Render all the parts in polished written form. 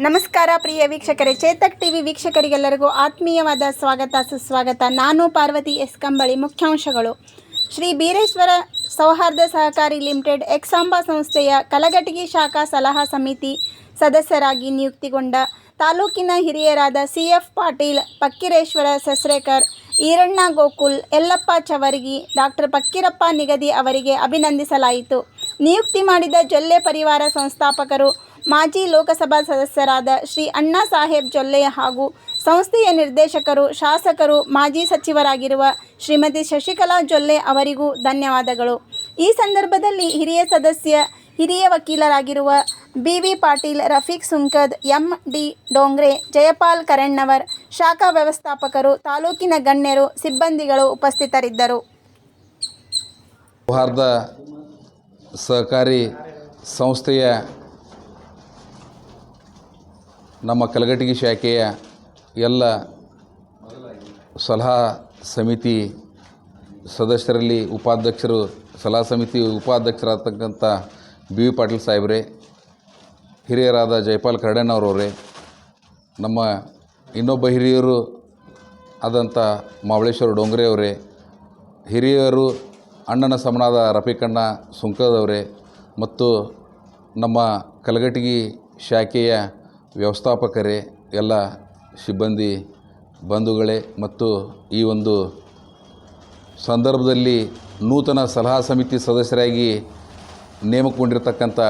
ನಮಸ್ಕಾರ ಪ್ರಿಯ ವೀಕ್ಷಕರೇ, ಚೇತಕ್ ಟಿವಿ ವೀಕ್ಷಕರಿಗೆಲ್ಲರಿಗೂ ಆತ್ಮೀಯವಾದ ಸ್ವಾಗತ ಸುಸ್ವಾಗತ. ನಾನು ಪಾರ್ವತಿ ಎಸ್ ಕಂಬಳಿ. ಮುಖ್ಯಾಂಶಗಳು: ಶ್ರೀ ಬೀರೇಶ್ವರ ಸೌಹಾರ್ದ ಸಹಕಾರಿ ಲಿಮಿಟೆಡ್ ಎಕ್ಸಾಂಬಾ ಸಂಸ್ಥೆಯ ಕಲಘಟಗಿ ಶಾಖಾ ಸಲಹಾ ಸಮಿತಿ ಸದಸ್ಯರಾಗಿ ನಿಯುಕ್ತಿಗೊಂಡ ತಾಲೂಕಿನ ಹಿರಿಯರಾದ CF ಪಾಟೀಲ್, ಫಕ್ಕೀರೇಶ್ವರ ಸಸ್ರೇಕರ್, ಈರಣ್ಣ ಗೋಕುಲ್, ಯಲ್ಲಪ್ಪ ಚವರ್ಗಿ, ಡಾಕ್ಟರ್ ಫಕ್ಕೀರಪ್ಪ ನಿಗದಿ ಅವರಿಗೆ ಅಭಿನಂದಿಸಲಾಯಿತು. ನಿಯುಕ್ತಿ ಮಾಡಿದ ಜೊಲ್ಲೆ ಪರಿವಾರ ಸಂಸ್ಥಾಪಕರು ಮಾಜಿ ಲೋಕಸಭಾ ಸದಸ್ಯರಾದ ಶ್ರೀ ಅಣ್ಣಾ ಸಾಹೇಬ್ ಜೊಲ್ಲೆ ಹಾಗೂ ಸಂಸ್ಥೆಯ ನಿರ್ದೇಶಕರು, ಶಾಸಕರು, ಮಾಜಿ ಸಚಿವರಾಗಿರುವ ಶ್ರೀಮತಿ ಶಶಿಕಲಾ ಜೊಲ್ಲೆ ಅವರಿಗೂ ಧನ್ಯವಾದಗಳು. ಈ ಸಂದರ್ಭದಲ್ಲಿ ಹಿರಿಯ ಸದಸ್ಯ, ಹಿರಿಯ ವಕೀಲರಾಗಿರುವ BV ಪಾಟೀಲ್, ರಫೀಕ್ ಸುಂಕದ್, MD ಡೋಂಗ್ರೆ, ಜಯಪಾಲ್ ಕರೆಣ್ಣವರ್, ಶಾಖಾ ವ್ಯವಸ್ಥಾಪಕರು, ತಾಲೂಕಿನ ಗಣ್ಯರು, ಸಿಬ್ಬಂದಿಗಳು ಉಪಸ್ಥಿತರಿದ್ದರು. ಸೌಹಾರ್ದ ಸಹಕಾರಿ ಸಂಸ್ಥೆಯ ನಮ್ಮ ಕಲಘಟಗಿ ಶಾಖೆಯ ಎಲ್ಲ ಸಲಹಾ ಸಮಿತಿ ಸದಸ್ಯರಲ್ಲಿ ಉಪಾಧ್ಯಕ್ಷರು, ಸಲಹಾ ಸಮಿತಿ ಉಪಾಧ್ಯಕ್ಷರಾಗತಕ್ಕಂಥ BV ಪಾಟೀಲ್ ಸಾಹೇಬ್ರೆ, ಹಿರಿಯರಾದ ಜಯಪಾಲ್ ಕರಡಣ್ಣವರವರೇ, ನಮ್ಮ ಇನ್ನೊಬ್ಬ ಹಿರಿಯರು ಆದಂಥ ಮಹಾಬಳೇಶ್ವರ ಡೋಂಗ್ರೆ ಅವರೇ, ಹಿರಿಯರು ಅಣ್ಣನ ಸಮನಾದ ರಫೀಕಣ್ಣ ಸುಂಕದವರೇ ಮತ್ತು ನಮ್ಮ ಕಲಘಟಗಿ ಶಾಖೆಯ ವ್ಯವಸ್ಥಾಪಕರೇ, ಎಲ್ಲ ಸಿಬ್ಬಂದಿ ಬಂಧುಗಳೇ ಮತ್ತು ಈ ಒಂದು ಸಂದರ್ಭದಲ್ಲಿ ನೂತನ ಸಲಹಾ ಸಮಿತಿ ಸದಸ್ಯರಾಗಿ ನೇಮಕಗೊಂಡಿರ್ತಕ್ಕಂಥ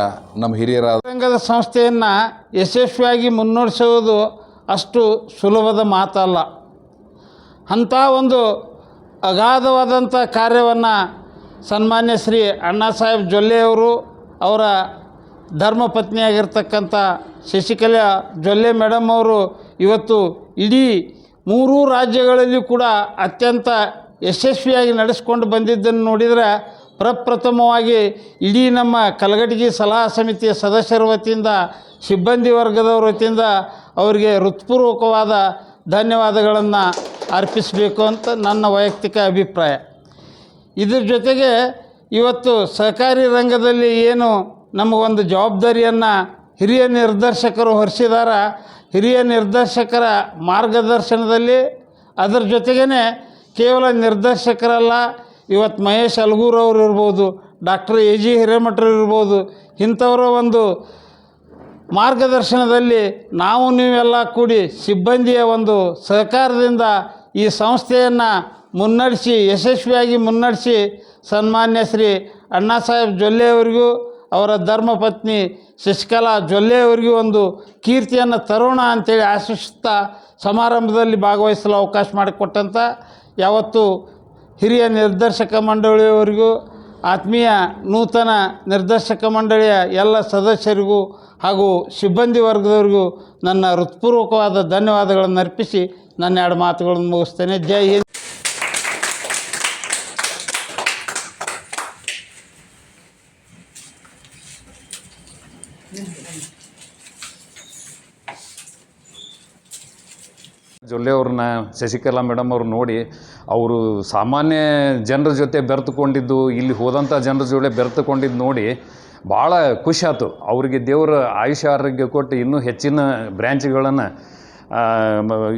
ನಮ್ಮ ಹಿರಿಯರಾದ ರಂಗದ ಸಂಸ್ಥೆಯನ್ನು ಯಶಸ್ವಿಯಾಗಿ ಮುನ್ನಡೆಸುವುದು ಅಷ್ಟು ಸುಲಭದ ಮಾತಲ್ಲ. ಅಂಥ ಒಂದು ಅಗಾಧವಾದಂಥ ಕಾರ್ಯವನ್ನು ಸನ್ಮಾನ್ಯ ಶ್ರೀ ಅಣ್ಣಾ ಸಾಹೇಬ್ ಜೊಲ್ಲೆಯವರು, ಅವರ ಧರ್ಮಪತ್ನಿಯಾಗಿರ್ತಕ್ಕಂಥ ಶಶಿಕಲಾ ಜೊಲ್ಲೆ ಮೇಡಮ್ ಅವರು ಇವತ್ತು ಇಡೀ 3 ರಾಜ್ಯಗಳಲ್ಲಿ ಕೂಡ ಅತ್ಯಂತ ಯಶಸ್ವಿಯಾಗಿ ನಡೆಸ್ಕೊಂಡು ಬಂದಿದ್ದನ್ನು ನೋಡಿದರೆ, ಪ್ರಪ್ರಥಮವಾಗಿ ಇಡೀ ನಮ್ಮ ಕಲಘಟಗಿ ಸಲಹಾ ಸಮಿತಿಯ ಸದಸ್ಯರ ವತಿಯಿಂದ, ಸಿಬ್ಬಂದಿ ವರ್ಗದವರ ವತಿಯಿಂದ ಅವರಿಗೆ ಹೃತ್ಪೂರ್ವಕವಾದ ಧನ್ಯವಾದಗಳನ್ನು ಅರ್ಪಿಸಬೇಕು ಅಂತ ನನ್ನ ವೈಯಕ್ತಿಕ ಅಭಿಪ್ರಾಯ. ಇದ್ರ ಜೊತೆಗೆ ಇವತ್ತು ಸಹಕಾರಿ ರಂಗದಲ್ಲಿ ಏನು ನಮಗೊಂದು ಜವಾಬ್ದಾರಿಯನ್ನು ಹಿರಿಯ ನಿರ್ದೇಶಕರು ಹೊರಿಸಿದಾರ, ಹಿರಿಯ ನಿರ್ದೇಶಕರ ಮಾರ್ಗದರ್ಶನದಲ್ಲಿ, ಅದರ ಜೊತೆಗೇ ಕೇವಲ ನಿರ್ದೇಶಕರಲ್ಲ, ಇವತ್ತು ಮಹೇಶ್ ಅಲ್ಗೂರವ್ರು ಇರ್ಬೋದು, ಡಾಕ್ಟರ್ AG ಹಿರೇಮಠರು ಇರ್ಬೋದು, ಇಂಥವರ ಒಂದು ಮಾರ್ಗದರ್ಶನದಲ್ಲಿ ನಾವು ನೀವೆಲ್ಲ ಕೂಡಿ ಸಿಬ್ಬಂದಿಯ ಒಂದು ಸಹಕಾರದಿಂದ ಈ ಸಂಸ್ಥೆಯನ್ನು ಮುನ್ನಡೆಸಿ, ಯಶಸ್ವಿಯಾಗಿ ಮುನ್ನಡೆಸಿ, ಸನ್ಮಾನ್ಯ ಶ್ರೀ ಅಣ್ಣಾ ಸಾಹೇಬ್ ಜೊಲ್ಲೆ ಅವರಿಗೂ, ಅವರ ಧರ್ಮಪತ್ನಿ ಶಶಿಕಲಾ ಜೊಲ್ಲೆ ಅವರಿಗೂ ಒಂದು ಕೀರ್ತಿಯನ್ನು ತರೋಣ ಅಂಥೇಳಿ ಆಶಿಸುತ್ತಾ ಸಮಾರಂಭದಲ್ಲಿ ಭಾಗವಹಿಸಲು ಅವಕಾಶ ಮಾಡಿಕೊಟ್ಟಂಥ ಯಾವತ್ತು ಹಿರಿಯ ನಿರ್ದೇಶಕ ಮಂಡಳಿಯವರಿಗೂ, ಆತ್ಮೀಯ ನೂತನ ನಿರ್ದೇಶಕ ಮಂಡಳಿಯ ಎಲ್ಲ ಸದಸ್ಯರಿಗೂ ಹಾಗೂ ಸಿಬ್ಬಂದಿ ವರ್ಗದವರಿಗೂ ನನ್ನ ಹೃತ್ಪೂರ್ವಕವಾದ ಧನ್ಯವಾದಗಳನ್ನು ಅರ್ಪಿಸಿ ನನ್ನ 2 ಮಾತುಗಳನ್ನು ಮುಗಿಸ್ತೇನೆ. ಜೈ ಹಿಂದ್. ಜೊಲ್ಲೆ ಅವ್ರನ್ನ, ಶಶಿಕಲಾ ಮೇಡಮ್ ಅವ್ರು ನೋಡಿ, ಅವರು ಸಾಮಾನ್ಯ ಜನರ ಜೊತೆ ಬೆರೆತುಕೊಂಡಿದ್ದು, ಇಲ್ಲಿ ಹೋದಂಥ ಜನರ ಜೊತೆ ಬೆರೆತುಕೊಂಡಿದ್ದು ನೋಡಿ ಭಾಳ ಖುಷಿ ಆಯ್ತು. ಅವರಿಗೆ ದೇವರು ಆಯುಷ್ಯ ಆರೋಗ್ಯ ಕೊಟ್ಟು ಇನ್ನೂ ಹೆಚ್ಚಿನ ಬ್ರ್ಯಾಂಚ್ಗಳನ್ನು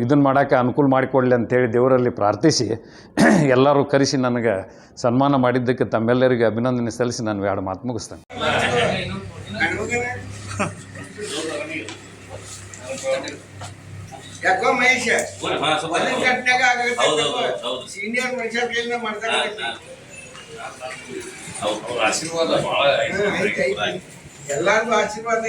ಇದನ್ನು ಮಾಡೋಕ್ಕೆ ಅನುಕೂಲ ಮಾಡಿಕೊಡಲಿ ಅಂತೇಳಿ ದೇವರಲ್ಲಿ ಪ್ರಾರ್ಥಿಸಿ ಎಲ್ಲರೂ ಕರೆಸಿ ನನಗೆ ಸನ್ಮಾನ ಮಾಡಿದ್ದಕ್ಕೆ ತಮ್ಮೆಲ್ಲರಿಗೆ ಅಭಿನಂದನೆ ಸಲ್ಲಿಸಿ ನಾನು 2 ಮಾತು ಮುಗಿಸ್ತೇನೆ. ಯಾಕೋ ಮಹೇಶ ಸೀನಿಯರ್ ಮನುಷ್ಯರ ಕೈಯಿಂದ ಮಾಡ್ತಾರೆ. ಆಶೀರ್ವಾದ ಎಲ್ಲಾರ್ದು ಆಶೀರ್ವಾದ.